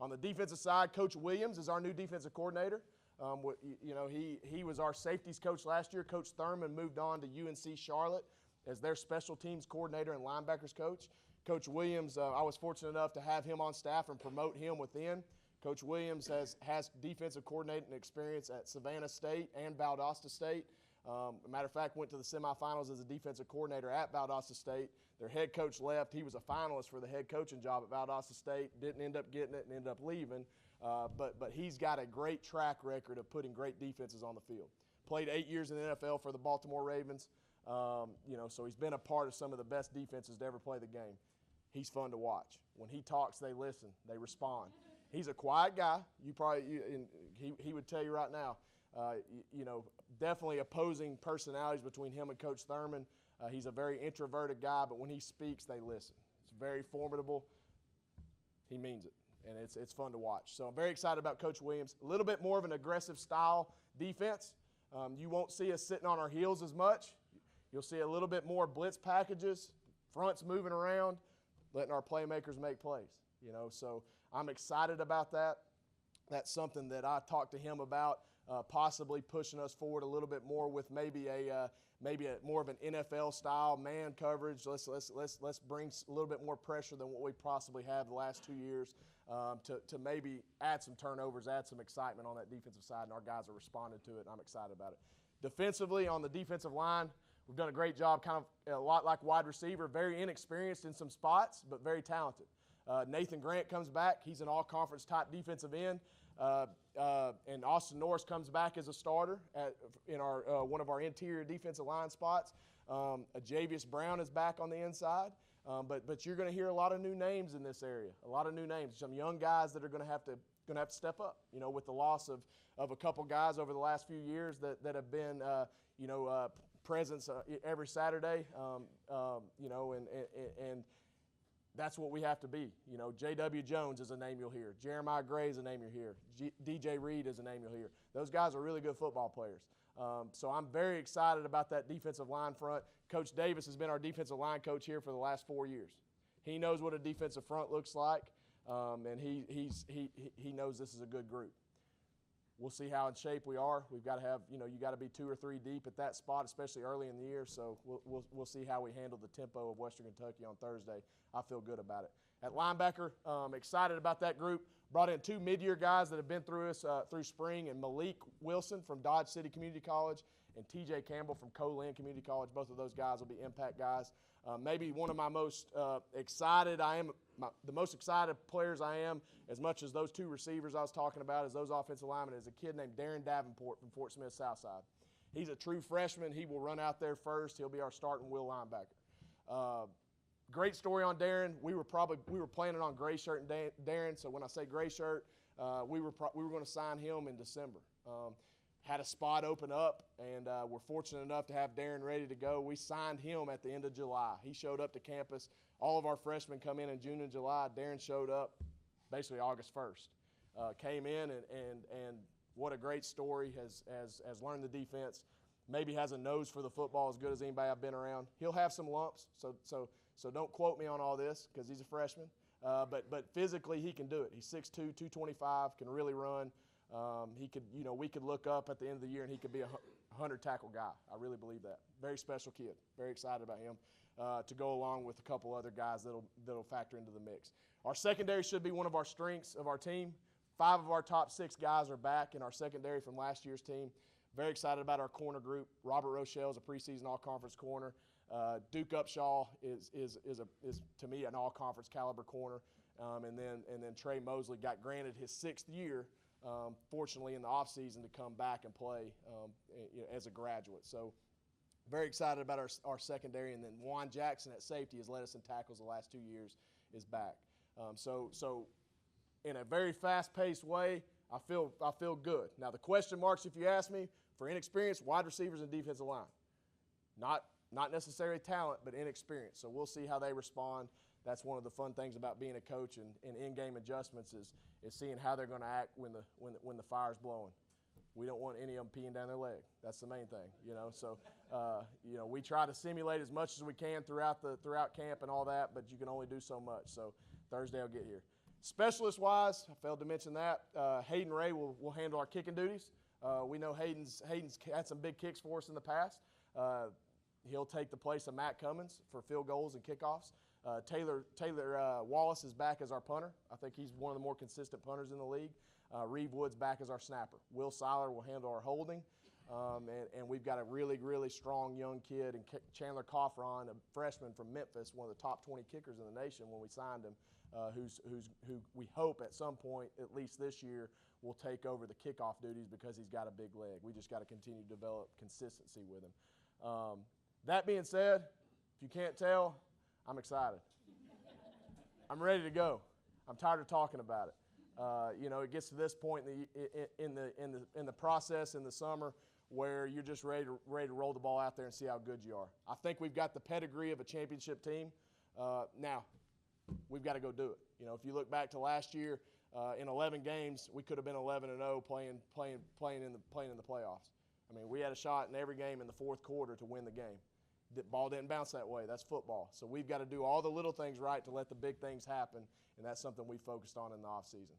On the defensive side, Coach Williams is our new defensive coordinator. He was our safeties coach last year. Coach Thurman moved on to UNC Charlotte as their special teams coordinator and linebackers coach. Coach Williams, I was fortunate enough to have him on staff and promote him within. Coach Williams has defensive coordinating experience at Savannah State and Valdosta State. As a matter of fact, went to the semifinals as a defensive coordinator at Valdosta State. Their head coach left. He was a finalist for the head coaching job at Valdosta State. Didn't end up getting it and ended up leaving. But he's got a great track record of putting great defenses on the field. Played 8 years in the NFL for the Baltimore Ravens. So he's been a part of some of the best defenses to ever play the game. He's fun to watch. When he talks, they listen. They respond. He's a quiet guy. He would tell you right now. Definitely opposing personalities between him and Coach Thurman. He's a very introverted guy, but when he speaks, they listen. It's very formidable. He means it, and it's fun to watch. So I'm very excited about Coach Williams. A little bit more of an aggressive style defense. You won't see us sitting on our heels as much. You'll see a little bit more blitz packages, fronts moving around, letting our playmakers make plays. So I'm excited about that. That's something that I talked to him about, possibly pushing us forward a little bit more with maybe a more of an NFL style man coverage. Let's bring a little bit more pressure than what we possibly have the last 2 years to maybe add some turnovers, add some excitement on that defensive side, and our guys are responding to it, and I'm excited about it. Defensively, on the defensive line, we've done a great job, kind of a lot like wide receiver, very inexperienced in some spots, but very talented. Nathan Grant comes back. He's an all-conference type defensive end. And Austin Norris comes back as a starter in our one of our interior defensive line spots. Javius Brown is back on the inside. But you're going to hear a lot of new names in this area, a lot of new names, some young guys that are going to have to step up, with the loss of a couple guys over the last few years that have been, presence every Saturday, and that's what we have to be. J.W. Jones is a name you'll hear. Jeremiah Gray is a name you'll hear. DJ Reed is a name you'll hear. Those guys are really good football players. So I'm very excited about that defensive line front. Coach Davis has been our defensive line coach here for the last 4 years. He knows what a defensive front looks like, and he knows this is a good group. We'll see how in shape we are. We've got to have, you got to be 2 or 3 deep at that spot, especially early in the year. So we'll see how we handle the tempo of Western Kentucky on Thursday. I feel good about it. At linebacker, excited about that group. Brought in 2 mid-year guys that have been through us through spring, and Malik Wilson from Dodge City Community College and T.J. Campbell from Colin Community College. Both of those guys will be impact guys. Maybe one of my most excited the most excited players I am, as much as those 2 receivers I was talking about, as those offensive linemen, is a kid named Darren Davenport from Fort Smith Southside. He's a true freshman. He will run out there first. He'll be our starting will linebacker. Great story on Darren. We were planning on gray shirt and Darren. So when I say gray shirt, we were going to sign him in December. Had a spot open up, and we're fortunate enough to have Darren ready to go. We signed him at the end of July. He showed up to campus. All of our freshmen come in June and July. Darren showed up basically August 1st. Came in, and what a great story. Has learned the defense. Maybe has a nose for the football as good as anybody I've been around. He'll have some lumps, so don't quote me on all this because he's a freshman. But physically he can do it. He's 6'2", 225, can really run. We could look up at the end of the year and he could be a 100-tackle guy. I really believe that. Very special kid. Very excited about him to go along with a couple other guys that'll factor into the mix. Our secondary should be one of our strengths of our team. 5 of our top 6 guys are back in our secondary from last year's team. Very excited about our corner group. Robert Rochelle is a preseason all-conference corner. Duke Upshaw is to me an all-conference caliber corner. And then Trey Mosley got granted his 6th year, fortunately in the offseason, to come back and play as a graduate. So very excited about our secondary. And then Juan Jackson at safety has led us in tackles the last 2 years, is back. So in a very fast-paced way, I feel good. Now the question marks, if you ask me, for inexperienced wide receivers and defensive line. Not necessarily talent, but inexperience. So we'll see how they respond. That's one of the fun things about being a coach and in-game adjustments is seeing how they're going to act when the fire's blowing. We don't want any of them peeing down their leg. That's the main thing, So, we try to simulate as much as we can throughout camp and all that, but you can only do so much. So Thursday I'll get here. Specialist-wise, I failed to mention that, Hayden Ray will handle our kicking duties. We know Hayden's had some big kicks for us in the past. He'll take the place of Matt Cummins for field goals and kickoffs. Taylor Wallace is back as our punter. I think he's one of the more consistent punters in the league. Reeve Wood's back as our snapper. Will Seiler will handle our holding. And we've got a really, really strong young kid, and Chandler Coffron, a freshman from Memphis, one of the top 20 kickers in the nation when we signed him, who we hope at some point, at least this year, will take over the kickoff duties because he's got a big leg. We just got to continue to develop consistency with him. That being said, if you can't tell, I'm excited. I'm ready to go. I'm tired of talking about it. You know, it gets to this point in the process in the summer where you're just ready to roll the ball out there and see how good you are. I think we've got the pedigree of a championship team. Now, we've got to go do it. You know, if you look back to last year, in 11 games, we could have been 11-0 playing in the playoffs. I mean, we had a shot in every game in the fourth quarter to win the game. The ball didn't bounce that way. That's football. So we've got to do all the little things right to let the big things happen, and that's something we focused on in the offseason.